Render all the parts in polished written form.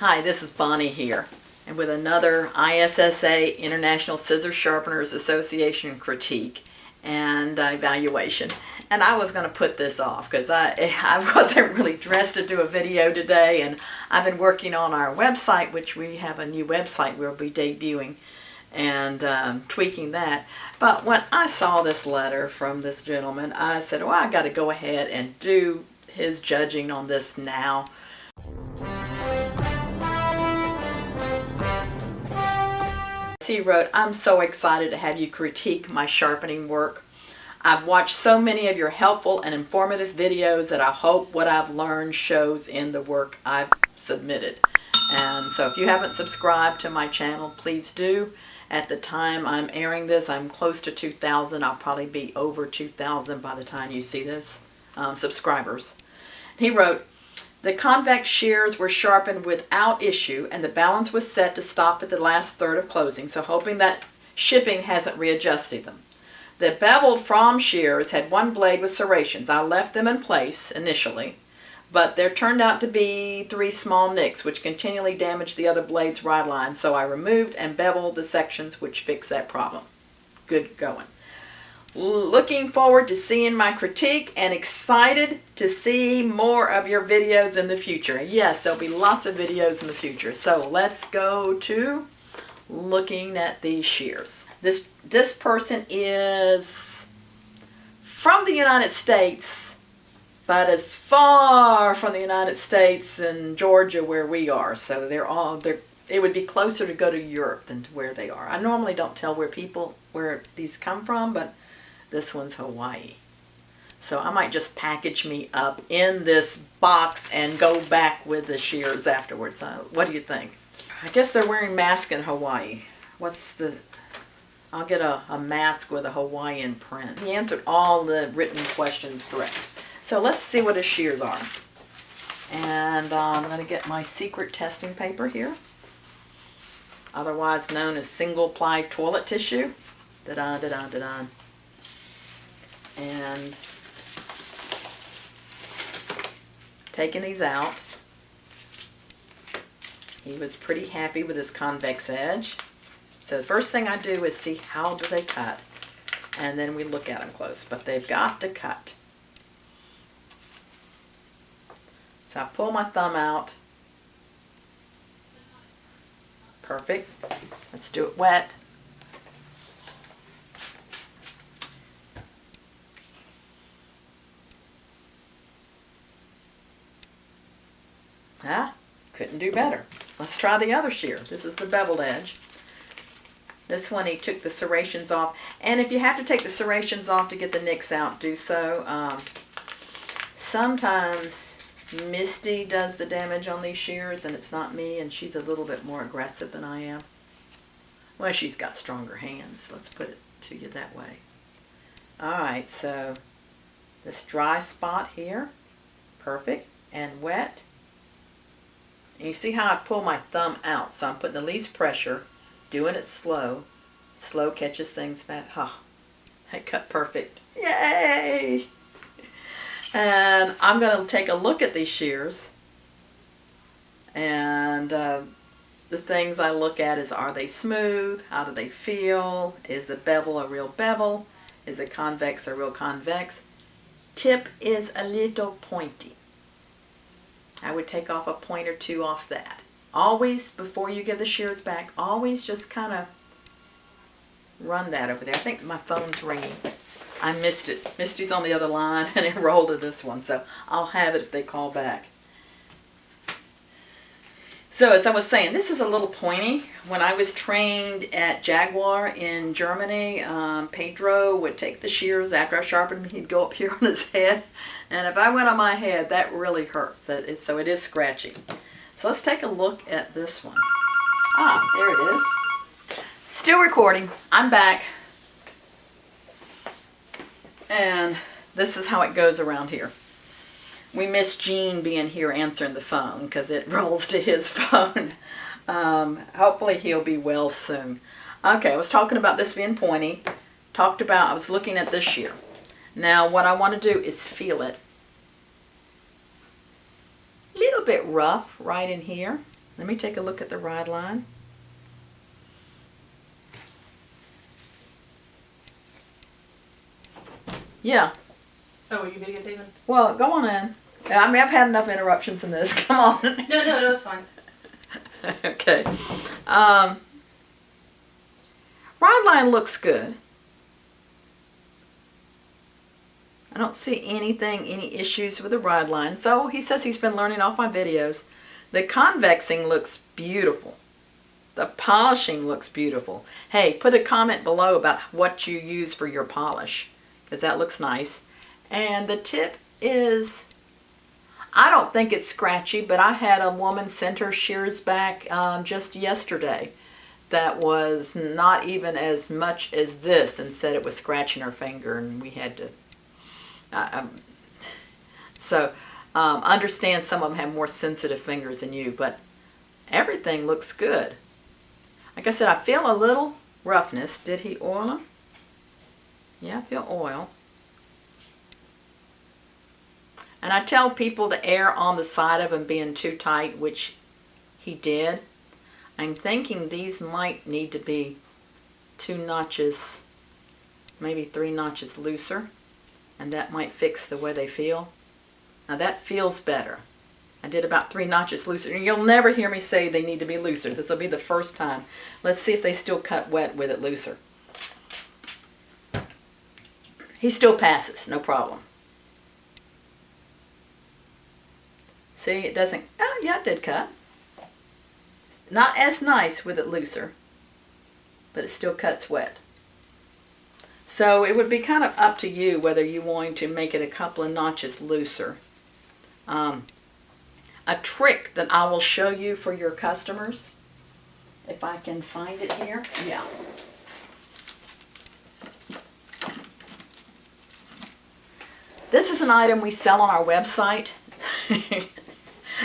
Hi, this is Bonnie here, and with another ISSA International Scissor Sharpeners Association critique and evaluation. And I was going to put this off because I wasn't really dressed to do a video today, and I've been working on our website, which we have a new website we'll be debuting and tweaking that. But when I saw this letter from this gentleman, I said, well, I got to go ahead and do his judging on this now. He wrote, I'm so excited to have you critique my sharpening work. I've watched so many of your helpful and informative videos that I hope what I've learned shows in the work I've submitted. And so if you haven't subscribed to my channel, please do. At the time I'm airing this, I'm close to 2,000. I'll probably be over 2,000 by the time you see this, subscribers. He wrote, the convex shears were sharpened without issue and the balance was set to stop at the last third of closing, so hoping that shipping hasn't readjusted them. The beveled from shears had one blade with serrations. I left them in place initially, but there turned out to be 3 small nicks which continually damaged the other blade's ride line, so I removed and beveled the sections which fixed that problem. Good going. Looking forward to seeing my critique and excited to see more of your videos in the future. Yes, there'll be lots of videos in the future. So let's go to looking at these shears. This person is from the United States, but as far from the United States and Georgia where we are. So it would be closer to go to Europe than to where they are. I normally don't tell where these come from, but this one's Hawaii. So I might just package me up in this box and go back with the shears afterwards. What do you think? I guess they're wearing masks in Hawaii. I'll get a mask with a Hawaiian print. He answered all the written questions correct. So let's see what his shears are. And I'm going to get my secret testing paper here, otherwise known as single ply toilet tissue. Da-da, da-da, da-da. And taking these out, he was pretty happy with his convex edge. So the first thing I do is see how do they cut, and then we look at them close, but they've got to cut. So I pull my thumb out. Perfect. Let's do it wet. Couldn't do better. Let's try the other shear. This is the beveled edge. This one he took the serrations off. And if you have to take the serrations off to get the nicks out, do so. Sometimes Mystie does the damage on these shears and it's not me, and she's a little bit more aggressive than I am. Well, she's got stronger hands. Let's put it to you that way. Alright, so this dry spot here, perfect, and wet. And you see how I pull my thumb out, so I'm putting the least pressure, doing it slow. Slow catches things fast. Oh, that cut perfect. Yay! And I'm going to take a look at these shears. And the things I look at is, are they smooth? How do they feel? Is the bevel a real bevel? Is it convex a real convex? Tip is a little pointy. I would take off a point or two off that. Always, before you give the shears back, always just kind of run that over there. I think my phone's ringing. I missed it. Mistie's on the other line and it rolled to this one, so I'll have it if they call back. So as I was saying, this is a little pointy. When I was trained at Jaguar in Germany, Pedro would take the shears after I sharpened them. He'd go up here on his head. And if I went on my head, that really hurts. So it is scratchy. So let's take a look at this one. Ah, there it is. Still recording. I'm back. And this is how it goes around here. We miss Gene being here answering the phone because it rolls to his phone. Hopefully he'll be well soon. Okay, I was talking about this being pointy. I was looking at this shear. Now what I want to do is feel it. A little bit rough right in here. Let me take a look at the ride line. Yeah. Oh, are you videotaping? Well, go on in. I mean, I've had enough interruptions in this. Come on. No, it's fine. Okay. Ride line looks good. I don't see any issues with the ride line. So he says he's been learning off my videos. The convexing looks beautiful. The polishing looks beautiful. Hey, put a comment below about what you use for your polish, because that looks nice. And the tip is, I don't think it's scratchy, but I had a woman send her shears back just yesterday that was not even as much as this, and said it was scratching her finger, and we had to understand some of them have more sensitive fingers than you, but everything looks good. Like I said, I feel a little roughness. Did he oil them? Yeah, I feel oil. And I tell people to err on the side of them being too tight, which he did. I'm thinking these might need to be 2 notches, maybe 3 notches looser, and that might fix the way they feel. Now that feels better. I did about 3 notches looser, and you'll never hear me say they need to be looser. This will be the first time. Let's see if they still cut wet with it looser. He still passes, no problem. See, it doesn't, oh yeah, it did cut. Not as nice with it looser, but it still cuts wet. So it would be kind of up to you whether you want to make it a couple of notches looser. A trick that I will show you for your customers, if I can find it here. Yeah. This is an item we sell on our website.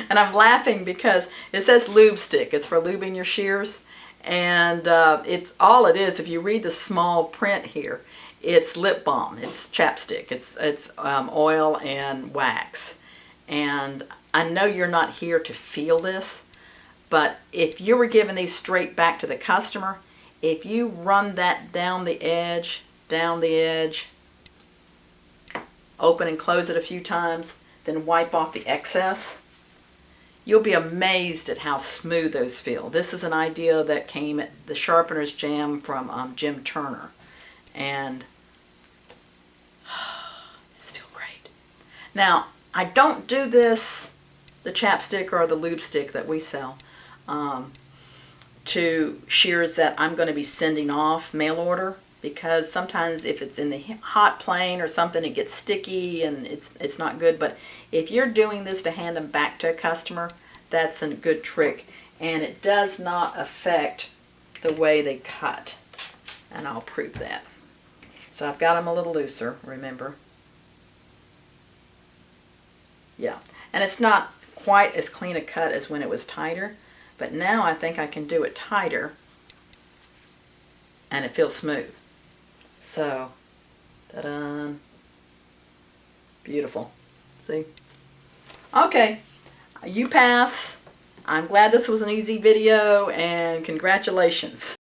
And I'm laughing because it says lube stick. It's for lubing your shears. And it's all it is. If you read the small print here, it's lip balm. It's chapstick. It's oil and wax. And I know you're not here to feel this, but if you were giving these straight back to the customer, if you run that down the edge, open and close it a few times, then wipe off the excess, you'll be amazed at how smooth those feel. This is an idea that came at the Sharpeners Jam from Jim Turner. And it's feel great. Now, I don't do this, the chapstick or the lube stick that we sell, to shears that I'm going to be sending off mail order, because sometimes if it's in the hot plane or something, it gets sticky and it's not good. But if you're doing this to hand them back to a customer, that's a good trick, and it does not affect the way they cut, and I'll prove that. So I've got them a little looser, remember. Yeah, and it's not quite as clean a cut as when it was tighter, but now I think I can do it tighter and it feels smooth. So, ta-da! Beautiful. See? Okay, you pass. I'm glad this was an easy video, and congratulations.